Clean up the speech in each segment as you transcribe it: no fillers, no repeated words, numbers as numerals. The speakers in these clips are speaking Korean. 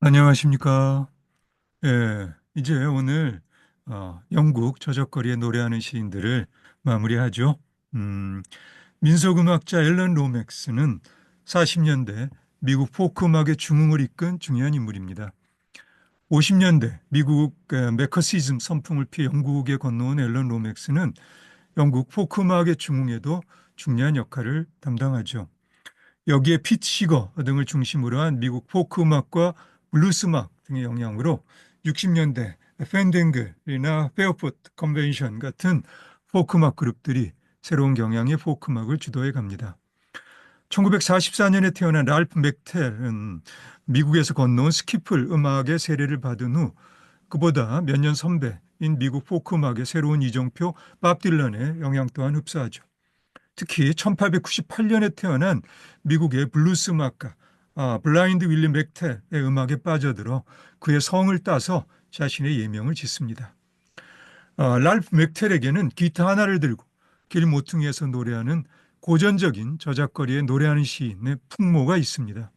안녕하십니까. 예, 이제 오늘 영국 저작거리에 노래하는 시인들을 마무리하죠. 음, 민속음악자 앨런 로맥스는 40년대 미국 포크 음악의 중흥을 이끈 중요한 인물입니다. 50년대 미국 메커시즘 선풍을 피해 영국에 건너온 앨런 로맥스는 영국 포크 음악의 중흥에도 중요한 역할을 담당하죠. 여기에 피트 시거 등을 중심으로 한 미국 포크 음악과 블루스 음악 등의 영향으로 60년대 팬댕글이나 페어포트 컨벤션 같은 포크 음악 그룹들이 새로운 경향의 포크 음악을 주도해 갑니다. 1944년에 태어난 랄프 맥텔은 미국에서 건너온 스키플 음악의 세례를 받은 후 그보다 몇 년 선배인 미국 포크 음악의 새로운 이정표 밥 딜런의 영향 또한 흡사하죠. 특히 1898년에 태어난 미국의 블루스 음악가 블라인드 윌리 맥텔의 음악에 빠져들어 그의 성을 따서 자신의 예명을 짓습니다. 랄프 맥텔에게는 기타 하나를 들고 길 모퉁이에서 노래하는 고전적인 저작거리에 노래하는 시인의 풍모가 있습니다.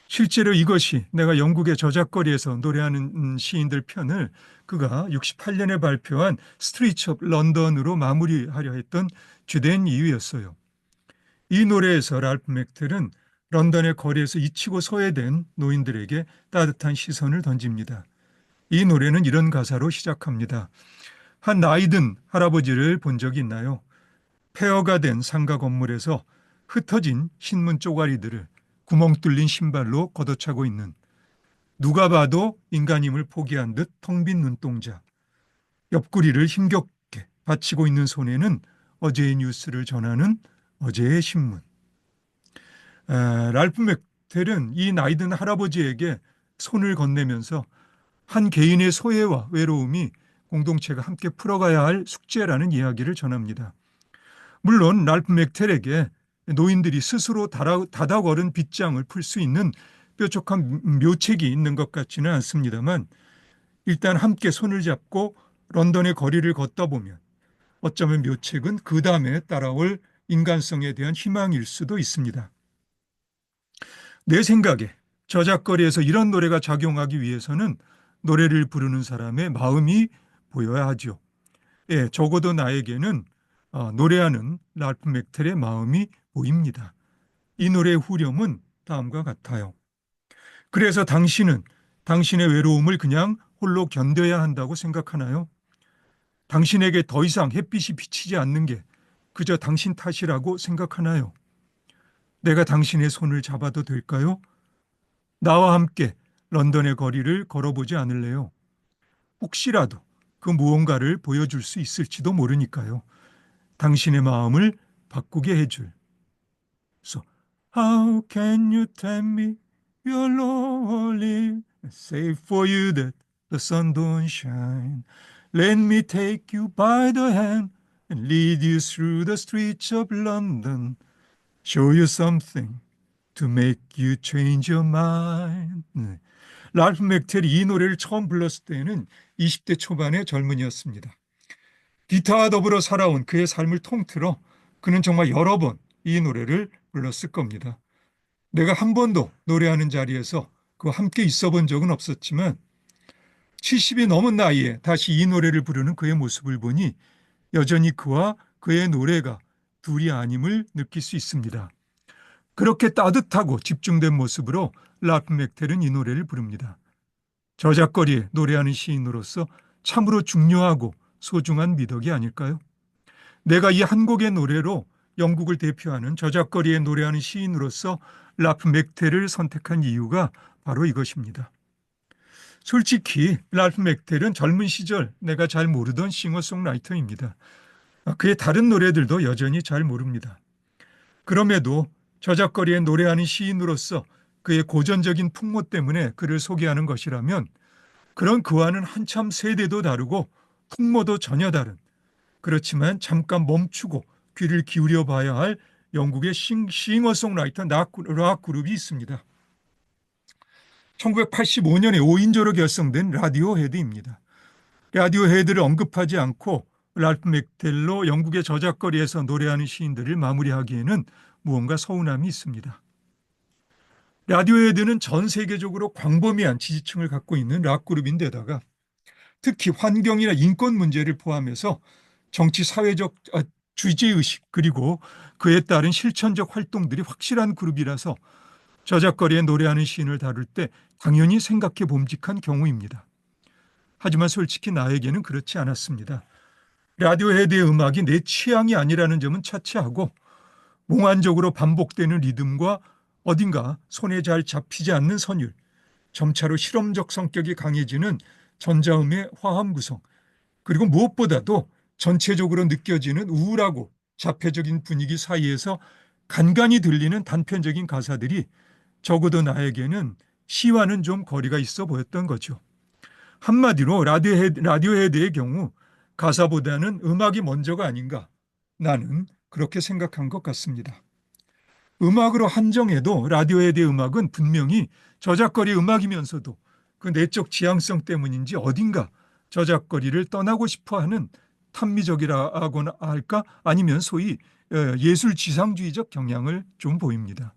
실제로 이것이 내가 영국의 저작거리에서 노래하는 시인들 편을 그가 68년에 발표한 스트리트 오브 런던으로 마무리하려 했던 주된 이유였어요. 이 노래에서 랄프 맥텔은 런던의 거리에서 잊히고 소외된 노인들에게 따뜻한 시선을 던집니다. 이 노래는 이런 가사로 시작합니다. 한 나이든 할아버지를 본 적이 있나요? 폐허가 된 상가 건물에서 흩어진 신문 쪼가리들을 구멍 뚫린 신발로 걷어차고 있는 누가 봐도 인간임을 포기한 듯 텅 빈 눈동자. 옆구리를 힘겹게 받치고 있는 손에는 어제의 뉴스를 전하는 어제의 신문. 랄프 맥텔은 이 나이든 할아버지에게 손을 건네면서 한 개인의 소외와 외로움이 공동체가 함께 풀어가야 할 숙제라는 이야기를 전합니다. 물론 랄프 맥텔에게 노인들이 스스로 다닥거린 빗장을 풀 수 있는 뾰족한 묘책이 있는 것 같지는 않습니다만 일단 함께 손을 잡고 런던의 거리를 걷다 보면 어쩌면 묘책은 그 다음에 따라올 인간성에 대한 희망일 수도 있습니다. 내 생각에 저작거리에서 이런 노래가 작용하기 위해서는 노래를 부르는 사람의 마음이 보여야 하죠. 예, 적어도 나에게는 노래하는 랄프 맥텔의 마음이 보입니다. 이 노래의 후렴은 다음과 같아요. 그래서 당신은 당신의 외로움을 그냥 홀로 견뎌야 한다고 생각하나요? 당신에게 더 이상 햇빛이 비치지 않는 게 그저 당신 탓이라고 생각하나요? 내가 당신의 손을 잡아도 될까요? 나와 함께 런던의 거리를 걸어보지 않을래요? 혹시라도 그 무언가를 보여줄 수 있을지도 모르니까요. 당신의 마음을 바꾸게 해줄. So, how can you tell me you're lonely? Say for you that the sun don't shine. Let me take you by the hand and lead you through the streets of London. Show you something to make you change your mind. 네. 랄프 맥텔이 이 노래를 처음 불렀을 때는 20대 초반의 젊은이였습니다. 기타와 더불어 살아온 그의 삶을 통틀어 그는 정말 여러 번 이 노래를 불렀을 겁니다. 내가 한 번도 노래하는 자리에서 그와 함께 있어 본 적은 없었지만 70이 넘은 나이에 다시 이 노래를 부르는 그의 모습을 보니 여전히 그와 그의 노래가 둘이 아님을 느낄 수 있습니다. 그렇게 따뜻하고 집중된 모습으로 랄프 맥텔은 이 노래를 부릅니다. 저작거리에 노래하는 시인으로서 참으로 중요하고 소중한 미덕이 아닐까요? 내가 이 한 곡의 노래로 영국을 대표하는 저작거리에 노래하는 시인으로서 랄프 맥텔을 선택한 이유가 바로 이것입니다. 솔직히 랄프 맥텔은 젊은 시절 내가 잘 모르던 싱어송라이터입니다. 그의 다른 노래들도 여전히 잘 모릅니다. 그럼에도 저작거리에 노래하는 시인으로서 그의 고전적인 풍모 때문에 그를 소개하는 것이라면 그런 그와는 한참 세대도 다르고 풍모도 전혀 다른 그렇지만 잠깐 멈추고 귀를 기울여 봐야 할 영국의 싱어송라이터 락 그룹이 있습니다. 1985년에 5인조로 결성된 라디오 헤드입니다. 라디오 헤드를 언급하지 않고 랄프 맥텔로 영국의 저작거리에서 노래하는 시인들을 마무리하기에는 무언가 서운함이 있습니다. 라디오헤드는 전 세계적으로 광범위한 지지층을 갖고 있는 락 그룹인데다가 특히 환경이나 인권 문제를 포함해서 정치 사회적 주제의식 그리고 그에 따른 실천적 활동들이 확실한 그룹이라서 저작거리에 노래하는 시인을 다룰 때 당연히 생각해 봄직한 경우입니다. 하지만 솔직히 나에게는 그렇지 않았습니다. 라디오헤드의 음악이 내 취향이 아니라는 점은 차치하고 몽환적으로 반복되는 리듬과 어딘가 손에 잘 잡히지 않는 선율, 점차로 실험적 성격이 강해지는 전자음의 화음 구성, 그리고 무엇보다도 전체적으로 느껴지는 우울하고 자폐적인 분위기 사이에서 간간히 들리는 단편적인 가사들이 적어도 나에게는 시와는 좀 거리가 있어 보였던 거죠. 한마디로 라디오헤드의 경우 가사보다는 음악이 먼저가 아닌가, 나는 그렇게 생각한 것 같습니다. 음악으로 한정해도 라디오헤드의 음악은 분명히 저작거리 음악이면서도 그 내적 지향성 때문인지 어딘가 저작거리를 떠나고 싶어하는 탐미적이라고나 할까, 아니면 소위 예술 지상주의적 경향을 좀 보입니다.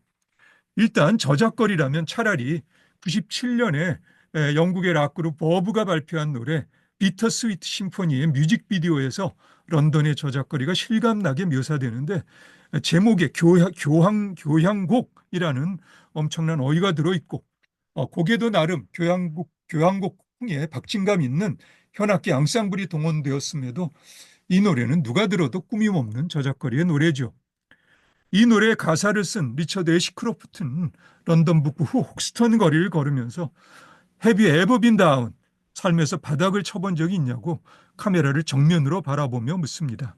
일단 저작거리라면 차라리 97년에 영국의 락그룹 버브가 발표한 노래 비터 스위트 심포니의 뮤직비디오에서 런던의 저작거리가 실감나게 묘사되는데, 제목에 교향곡이라는 엄청난 어휘가 들어있고, 곡에도 나름 교향곡풍의 박진감 있는 현악기 앙상블이 동원되었음에도 이 노래는 누가 들어도 꾸밈없는 저작거리의 노래죠. 이 노래의 가사를 쓴 리처드 애시크로프트는 런던 북부 혹스턴 거리를 걸으면서 Have you ever been down? 삶에서 바닥을 쳐본 적이 있냐고 카메라를 정면으로 바라보며 묻습니다.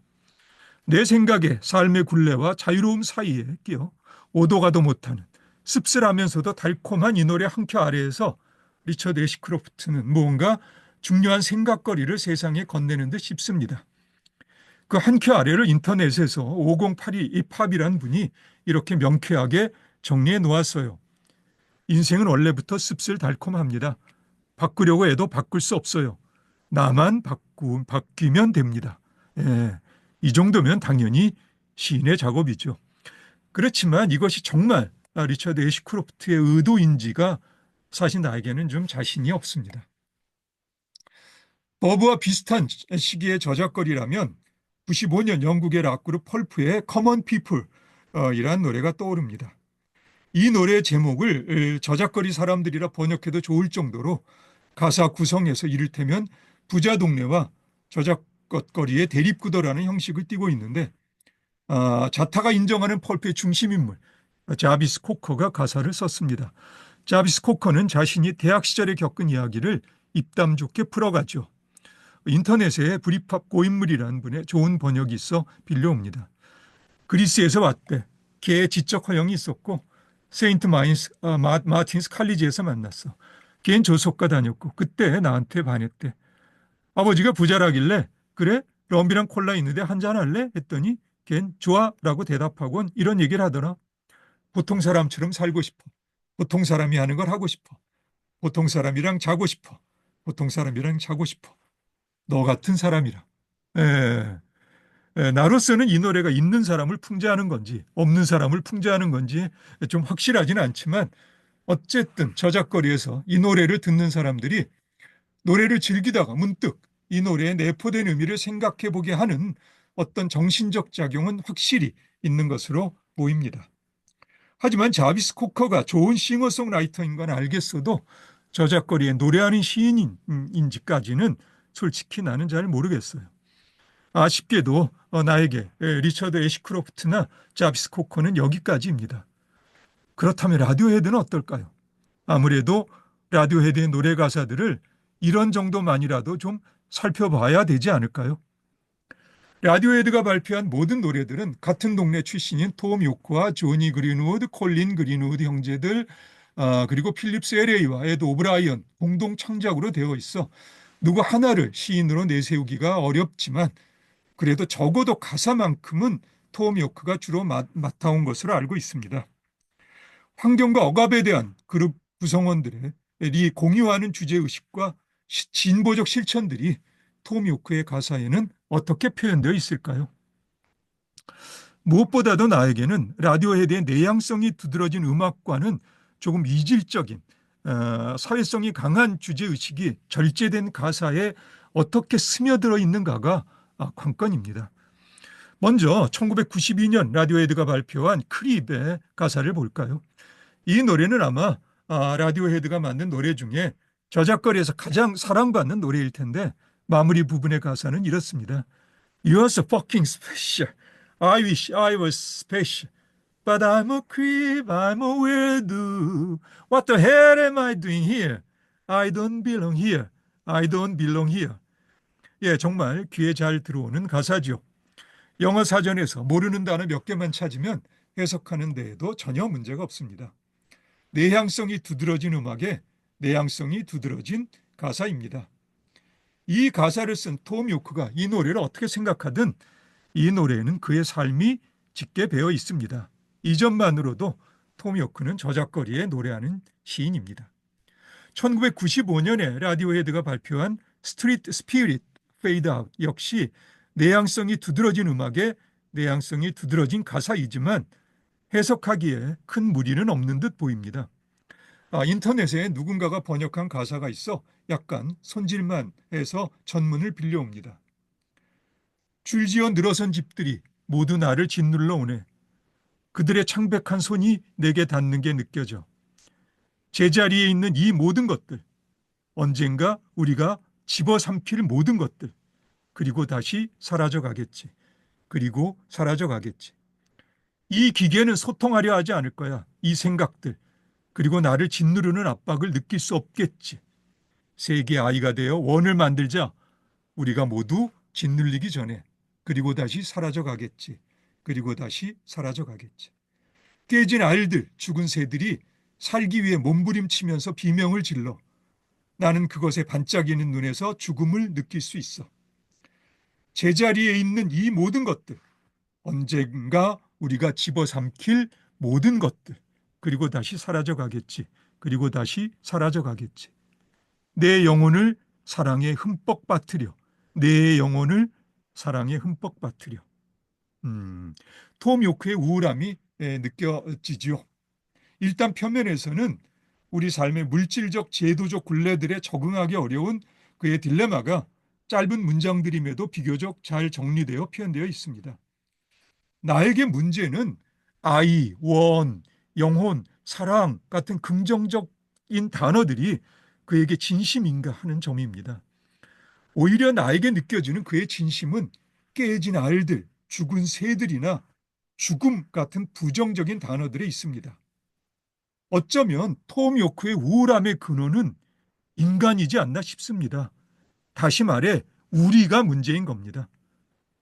내 생각에 삶의 굴레와 자유로움 사이에 끼어 오도 가도 못하는 씁쓸하면서도 달콤한 이 노래 한 켜 아래에서 리처드 애시크로프트는 무언가 중요한 생각거리를 세상에 건네는 듯 싶습니다. 그 한 켜 아래를 인터넷에서 5082 힙합이란 분이 이렇게 명쾌하게 정리해 놓았어요. 인생은 원래부터 씁쓸달콤합니다. 바꾸려고 해도 바꿀 수 없어요. 나만 바뀌면 됩니다. 예, 이 정도면 당연히 시인의 작업이죠. 그렇지만 이것이 정말 리처드 애시크로프트의 의도인지가 사실 나에게는 좀 자신이 없습니다. 버브와 비슷한 시기의 저작거리라면 95년 영국의 락그룹 펄프의 Common People 이란 노래가 떠오릅니다. 이 노래의 제목을 저작거리 사람들이라 번역해도 좋을 정도로 가사 구성에서 이를테면 부자 동네와 저작거리의 대립구도라는 형식을 띠고 있는데, 자타가 인정하는 펄프의 중심인물 자비스 코커가 가사를 썼습니다. 자비스 코커는 자신이 대학 시절에 겪은 이야기를 입담 좋게 풀어가죠. 인터넷에 브리팝 고인물이라는 분의 좋은 번역이 있어 빌려옵니다. 그리스에서 왔대. 걔의 지적 허영이 있었고 세인트 마틴스 칼리지에서 만났어. 걔는 조속과 다녔고 그때 나한테 반했대. 아버지가 부자라길래 그래? 럼이랑 콜라 있는데 한잔 할래? 했더니 걔는 좋아라고 대답하곤 이런 얘기를 하더라. 보통 사람처럼 살고 싶어. 보통 사람이 하는 걸 하고 싶어. 보통 사람이랑 자고 싶어. 보통 사람이랑 자고 싶어. 너 같은 사람이랑. 에, 나로서는 이 노래가 있는 사람을 풍자하는 건지 없는 사람을 풍자하는 건지 좀 확실하지는 않지만, 어쨌든 저작거리에서 이 노래를 듣는 사람들이 노래를 즐기다가 문득 이 노래에 내포된 의미를 생각해 보게 하는 어떤 정신적 작용은 확실히 있는 것으로 보입니다. 하지만 자비스 코커가 좋은 싱어송라이터인 건 알겠어도 저작거리에 노래하는 시인인지까지는 솔직히 나는 잘 모르겠어요. 아쉽게도 나에게 리처드 애시크로프트나 자비스 코커는 여기까지입니다. 그렇다면 라디오헤드는 어떨까요? 아무래도 라디오헤드의 노래 가사들을 이런 정도만이라도 좀 살펴봐야 되지 않을까요? 라디오헤드가 발표한 모든 노래들은 같은 동네 출신인 톰 요크와 조니 그린우드, 콜린 그린우드 형제들, 그리고 필립스 LA와 에드 오브라이언 공동 창작으로 되어 있어 누구 하나를 시인으로 내세우기가 어렵지만, 그래도 적어도 가사만큼은 톰 요크가 주로 맡아온 것으로 알고 있습니다. 환경과 억압에 대한 그룹 구성원들의 공유하는 주제의식과 진보적 실천들이 톰 요크의 가사에는 어떻게 표현되어 있을까요? 무엇보다도 나에게는 라디오헤드의 내향성이 두드러진 음악과는 조금 이질적인 사회성이 강한 주제의식이 절제된 가사에 어떻게 스며들어 있는가가 관건입니다. 먼저 1992년 라디오헤드가 발표한 크립의 가사를 볼까요? 이 노래는 아마 라디오헤드가 만든 노래 중에 저작거리에서 가장 사랑받는 노래일 텐데 마무리 부분의 가사는 이렇습니다. You're so fucking special. I wish I was special. But I'm a creep, I'm a weirdo. What the hell am I doing here? I don't belong here. I don't belong here. 예, 정말 귀에 잘 들어오는 가사죠. 영어 사전에서 모르는 단어 몇 개만 찾으면 해석하는 데에도 전혀 문제가 없습니다. 내향성이 두드러진 음악에 내향성이 두드러진 가사입니다. 이 가사를 쓴 톰 요크가 이 노래를 어떻게 생각하든 이 노래에는 그의 삶이 짙게 배어 있습니다. 이 점만으로도 톰 요크는 저작거리에 노래하는 시인입니다. 1995년에 라디오헤드가 발표한 스트리트 스피릿 페이드 아웃 역시 내향성이 두드러진 음악에 내향성이 두드러진 가사이지만 해석하기에 큰 무리는 없는 듯 보입니다. 인터넷에 누군가가 번역한 가사가 있어 약간 손질만 해서 전문을 빌려옵니다. 줄지어 늘어선 집들이 모두 나를 짓눌러 오네. 그들의 창백한 손이 내게 닿는 게 느껴져. 제자리에 있는 이 모든 것들, 언젠가 우리가 집어삼킬 모든 것들, 그리고 다시 사라져 가겠지. 그리고 사라져 가겠지. 이 기계는 소통하려 하지 않을 거야. 이 생각들, 그리고 나를 짓누르는 압박을 느낄 수 없겠지. 세계 아이가 되어 원을 만들자 우리가 모두 짓눌리기 전에 그리고 다시 사라져 가겠지. 그리고 다시 사라져 가겠지. 깨진 알들, 죽은 새들이 살기 위해 몸부림치면서 비명을 질러 나는 그것에 반짝이는 눈에서 죽음을 느낄 수 있어. 제자리에 있는 이 모든 것들, 언젠가 우리가 집어삼킬 모든 것들, 그리고 다시 사라져 가겠지. 그리고 다시 사라져 가겠지. 내 영혼을 사랑에 흠뻑 빠뜨려. 내 영혼을 사랑에 흠뻑 빠뜨려. 톰 요크의 우울함이 느껴지지요. 일단 표면에서는 우리 삶의 물질적 제도적 굴레들에 적응하기 어려운 그의 딜레마가 짧은 문장들임에도 비교적 잘 정리되어 표현되어 있습니다. 나에게 문제는 아이, 원, 영혼, 사랑 같은 긍정적인 단어들이 그에게 진심인가 하는 점입니다. 오히려 나에게 느껴지는 그의 진심은 깨진 알들, 죽은 새들이나 죽음 같은 부정적인 단어들에 있습니다. 어쩌면 톰 요크의 우울함의 근원은 인간이지 않나 싶습니다. 다시 말해 우리가 문제인 겁니다.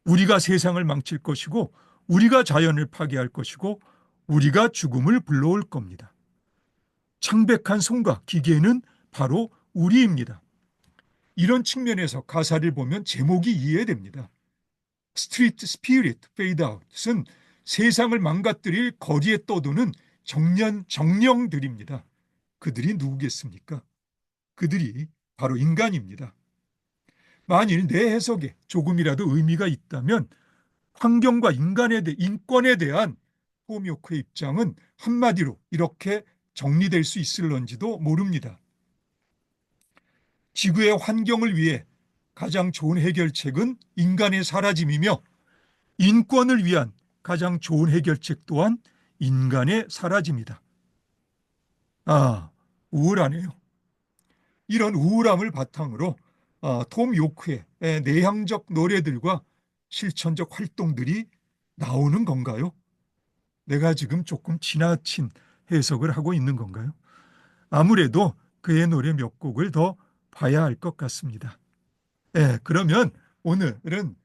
우리가 세상을 망칠 것이고 우리가 자연을 파괴할 것이고 우리가 죽음을 불러올 겁니다. 창백한 손과 기계는 바로 우리입니다. 이런 측면에서 가사를 보면 제목이 이해됩니다. 스트리트 스피릿 페이드 아웃은 세상을 망가뜨릴 거리에 떠도는 정령들입니다. 그들이 누구겠습니까? 그들이 바로 인간입니다. 만일 내 해석에 조금이라도 의미가 있다면 환경과 인권에 대한 톰 요크의 입장은 한마디로 이렇게 정리될 수 있을런지도 모릅니다. 지구의 환경을 위해 가장 좋은 해결책은 인간의 사라짐이며 인권을 위한 가장 좋은 해결책 또한 인간의 사라짐이다. 우울하네요. 이런 우울함을 바탕으로 톰 요크의 내향적 노래들과 실천적 활동들이 나오는 건가요? 내가 지금 조금 지나친 해석을 하고 있는 건가요? 아무래도 그의 노래 몇 곡을 더 봐야 할 것 같습니다. 그러면 오늘은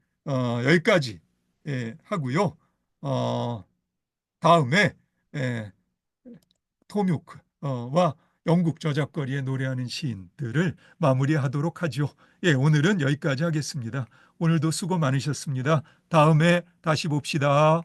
여기까지 하고요. 다음에 톰 요크와 영국 저작거리에 노래하는 시인들을 마무리하도록 하죠. 오늘은 여기까지 하겠습니다. 오늘도 수고 많으셨습니다. 다음에 다시 봅시다.